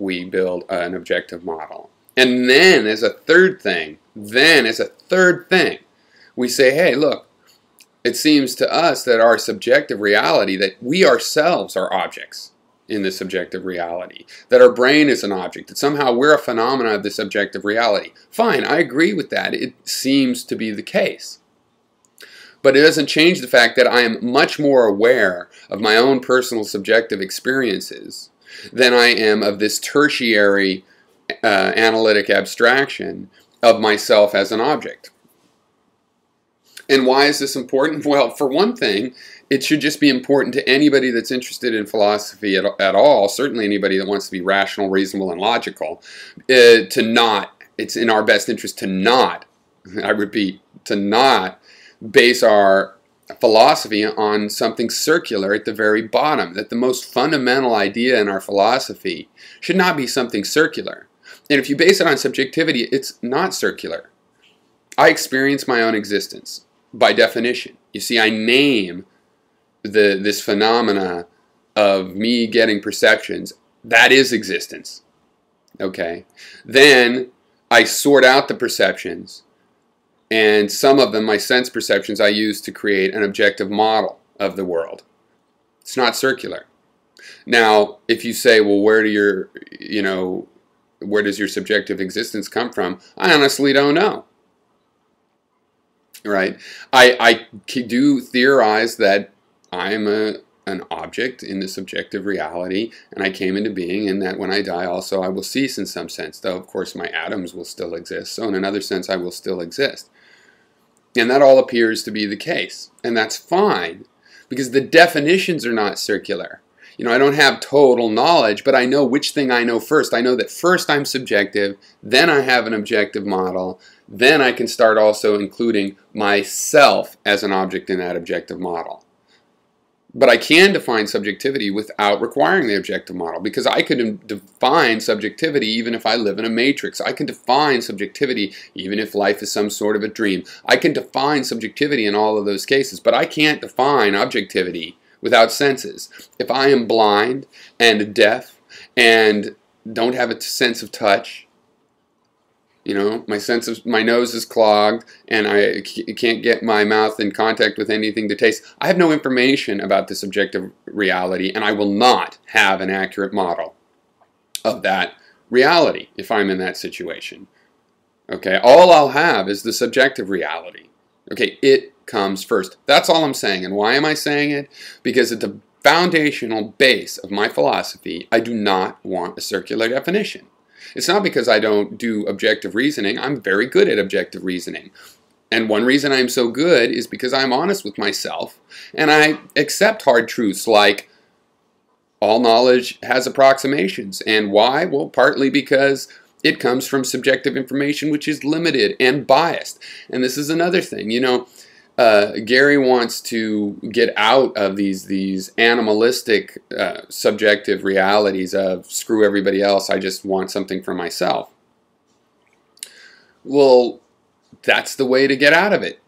we build an objective model. And then as a third thing, we say, hey, look, it seems to us that our subjective reality, that we ourselves are objects in this subjective reality, that our brain is an object, that somehow we're a phenomena of this objective reality. Fine, I agree with that. It seems to be the case. But it doesn't change the fact that I am much more aware of my own personal subjective experiences than I am of this tertiary analytic abstraction of myself as an object. And why is this important? Well, for one thing, it should just be important to anybody that's interested in philosophy at all, certainly anybody that wants to be rational, reasonable, and logical, it's in our best interest to not, I repeat, to not base our philosophy on something circular at the very bottom, that the most fundamental idea in our philosophy should not be something circular. And if you base it on subjectivity, it's not circular. I experience my own existence by definition. You see, I name this phenomena of me getting perceptions. That is existence. Okay? Then I sort out the perceptions, and some of them, my sense perceptions, I use to create an objective model of the world. It's not circular. Now, if you say, well, where does your subjective existence come from? I honestly don't know. Right? I do theorize that I'm an object in this subjective reality, and I came into being, and that when I die also I will cease in some sense, though of course my atoms will still exist, so in another sense I will still exist. And that all appears to be the case, and that's fine, because the definitions are not circular. You know, I don't have total knowledge, but I know which thing I know first. I know that first I'm subjective, then I have an objective model, then I can start also including myself as an object in that objective model. But I can define subjectivity without requiring the objective model, because I could define subjectivity even if I live in a matrix. I can define subjectivity even if life is some sort of a dream. I can define subjectivity in all of those cases, but I can't define objectivity without senses. If I am blind and deaf and don't have a sense of touch, you know, my nose is clogged and I can't get my mouth in contact with anything to taste, I have no information about the subjective reality, and I will not have an accurate model of that reality if I'm in that situation. Okay, all I'll have is the subjective reality. Okay, it comes first. That's all I'm saying. And why am I saying it? Because at the foundational base of my philosophy, I do not want a circular definition. It's not because I don't do objective reasoning. I'm very good at objective reasoning. And one reason I'm so good is because I'm honest with myself and I accept hard truths like all knowledge has approximations. And why? Well, partly because it comes from subjective information which is limited and biased. And this is another thing. You know, Gary wants to get out of these animalistic subjective realities of screw everybody else, I just want something for myself. Well, that's the way to get out of it.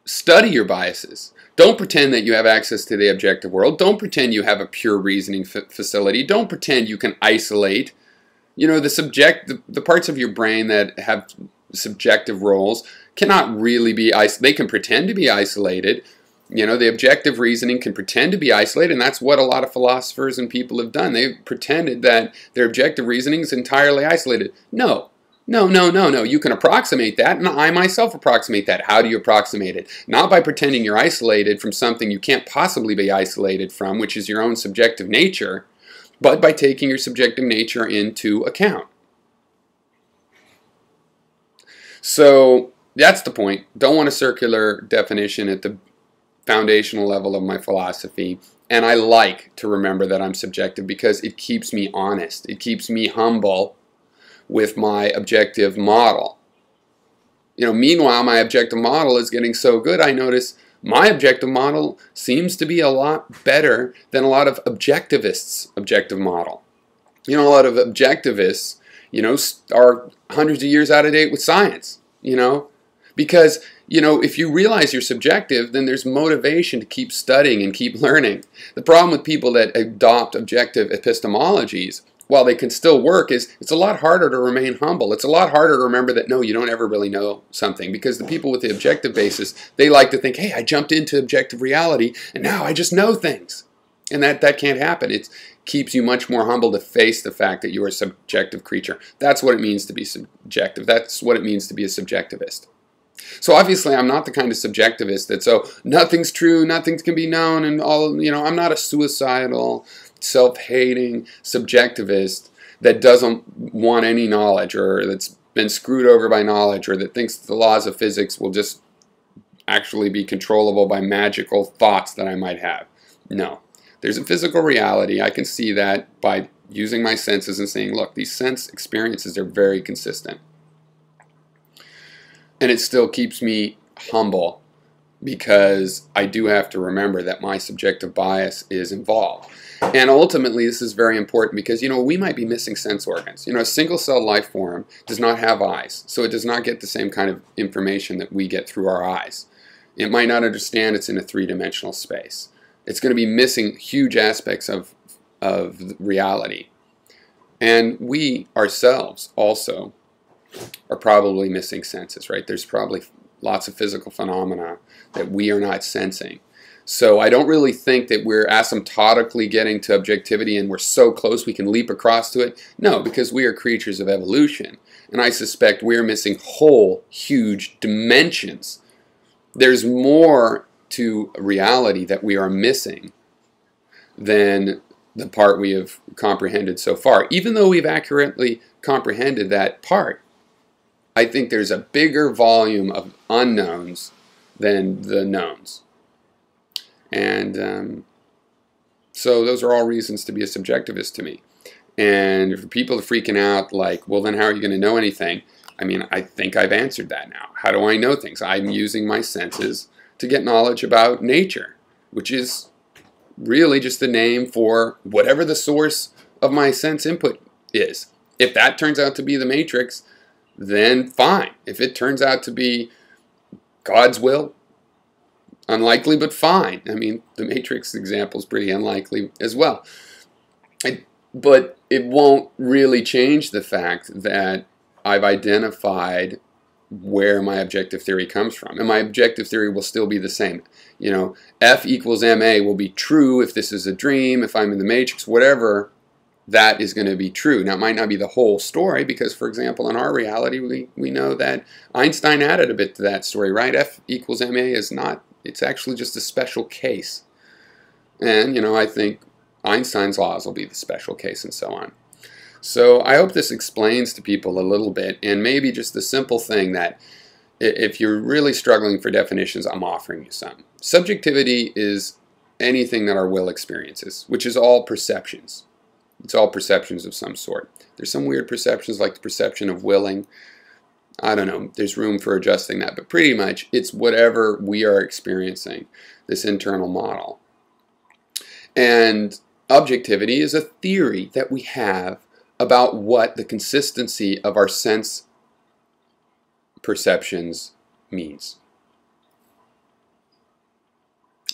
Study your biases. Don't pretend that you have access to the objective world. Don't pretend you have a pure reasoning facility. Don't pretend you can isolate. You know, the parts of your brain that have subjective roles cannot really be isolated. They can pretend to be isolated. You know, the objective reasoning can pretend to be isolated, and that's what a lot of philosophers and people have done. They've pretended that their objective reasoning is entirely isolated. No. You can approximate that, and I myself approximate that. How do you approximate it? Not by pretending you're isolated from something you can't possibly be isolated from, which is your own subjective nature, but by taking your subjective nature into account. So that's the point. Don't want a circular definition at the foundational level of my philosophy. And I like to remember that I'm subjective because it keeps me honest. It keeps me humble with my objective model. You know, meanwhile, my objective model is getting so good, I notice my objective model seems to be a lot better than a lot of objectivists' objective model. You know, a lot of objectivists, you know, are hundreds of years out of date with science, you know, because, you know, if you realize you're subjective, then there's motivation to keep studying and keep learning. The problem with people that adopt objective epistemologies while they can still work, is it's a lot harder to remain humble. It's a lot harder to remember that, no, you don't ever really know something, because the people with the objective basis, they like to think, hey, I jumped into objective reality and now I just know things. And that can't happen. It keeps you much more humble to face the fact that you're a subjective creature. That's what it means to be subjective. That's what it means to be a subjectivist. So obviously I'm not the kind of subjectivist that, so nothing's true, nothing can be known, and all, I'm not a suicidal, self-hating subjectivist that doesn't want any knowledge, or that's been screwed over by knowledge, or that thinks the laws of physics will just actually be controllable by magical thoughts that I might have. No. There's a physical reality. I can see that by using my senses and saying, look, these sense experiences are very consistent. And it still keeps me humble, because I do have to remember that my subjective bias is involved. And ultimately, this is very important because, we might be missing sense organs. A single-cell life form does not have eyes, so it does not get the same kind of information that we get through our eyes. It might not understand it's in a three-dimensional space. It's going to be missing huge aspects of reality. And we ourselves also are probably missing senses, right? There's probably lots of physical phenomena that we are not sensing. So I don't really think that we're asymptotically getting to objectivity and we're so close we can leap across to it. No, because we are creatures of evolution. And I suspect we're missing whole, huge dimensions. There's more to reality that we are missing than the part we have comprehended so far. Even though we've accurately comprehended that part, I think there's a bigger volume of unknowns than the knowns. And so those are all reasons to be a subjectivist to me. And if people are freaking out like, well, then how are you going to know anything? I mean, I think I've answered that now. How do I know things? I'm using my senses to get knowledge about nature, which is really just a name for whatever the source of my sense input is. If that turns out to be the matrix, then fine. If it turns out to be God's will, unlikely, but fine. I mean, the matrix example is pretty unlikely as well. But it won't really change the fact that I've identified where my objective theory comes from. And my objective theory will still be the same. F equals ma will be true if this is a dream, if I'm in the matrix, whatever, that is going to be true. Now, it might not be the whole story because, for example, in our reality, we know that Einstein added a bit to that story, right? F equals ma is not, it's actually just a special case. And, I think Einstein's laws will be the special case and so on. So I hope this explains to people a little bit, and maybe just the simple thing that if you're really struggling for definitions, I'm offering you some. Subjectivity is anything that our will experiences, which is all perceptions. It's all perceptions of some sort. There's some weird perceptions like the perception of willing. I don't know, there's room for adjusting that, but pretty much it's whatever we are experiencing, this internal model. And objectivity is a theory that we have about what the consistency of our sense perceptions means.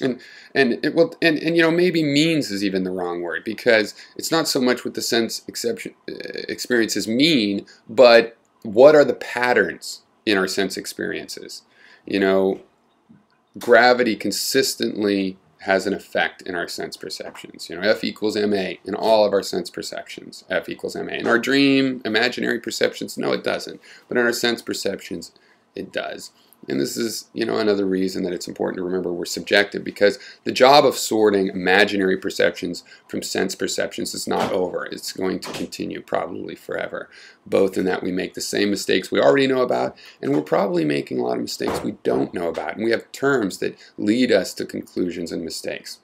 And maybe means is even the wrong word, because it's not so much what the sense experiences mean, but what are the patterns in our sense experiences. Gravity consistently has an effect in our sense perceptions. F equals ma in all of our sense perceptions. F equals ma. In our dream, imaginary perceptions, no, it doesn't. But in our sense perceptions, it does. And this is, another reason that it's important to remember we're subjective, because the job of sorting imaginary perceptions from sense perceptions is not over. It's going to continue probably forever, both in that we make the same mistakes we already know about, and we're probably making a lot of mistakes we don't know about. And we have terms that lead us to conclusions and mistakes.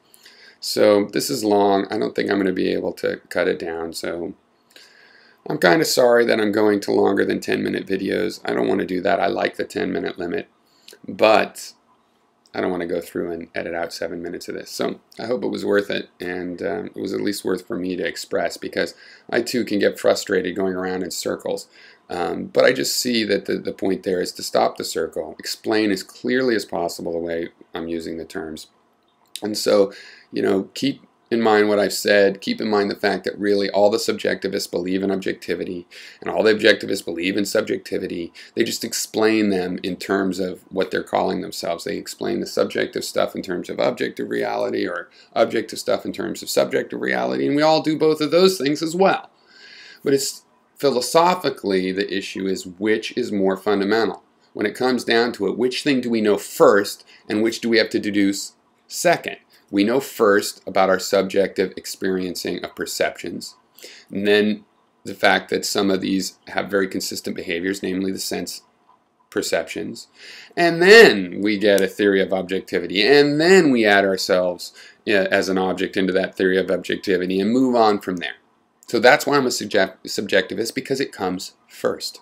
So this is long. I don't think I'm going to be able to cut it down. So I'm kind of sorry that I'm going to longer than 10-minute videos. I don't want to do that. I like the 10-minute limit, but I don't want to go through and edit out 7 minutes of this. So I hope it was worth it, and it was at least worth for me to express, because I too can get frustrated going around in circles. But I just see that the point there is to stop the circle, explain as clearly as possible the way I'm using the terms. And so, keep in mind what I've said, keep in mind the fact that really all the subjectivists believe in objectivity and all the objectivists believe in subjectivity. They just explain them in terms of what they're calling themselves. They explain the subjective stuff in terms of objective reality or objective stuff in terms of subjective reality, and we all do both of those things as well. But it's philosophically, the issue is which is more fundamental. When it comes down to it, which thing do we know first and which do we have to deduce second? We know first about our subjective experiencing of perceptions, and then the fact that some of these have very consistent behaviors, namely the sense perceptions. And then we get a theory of objectivity, and then we add ourselves as an object into that theory of objectivity and move on from there. So that's why I'm a subjectivist, because it comes first.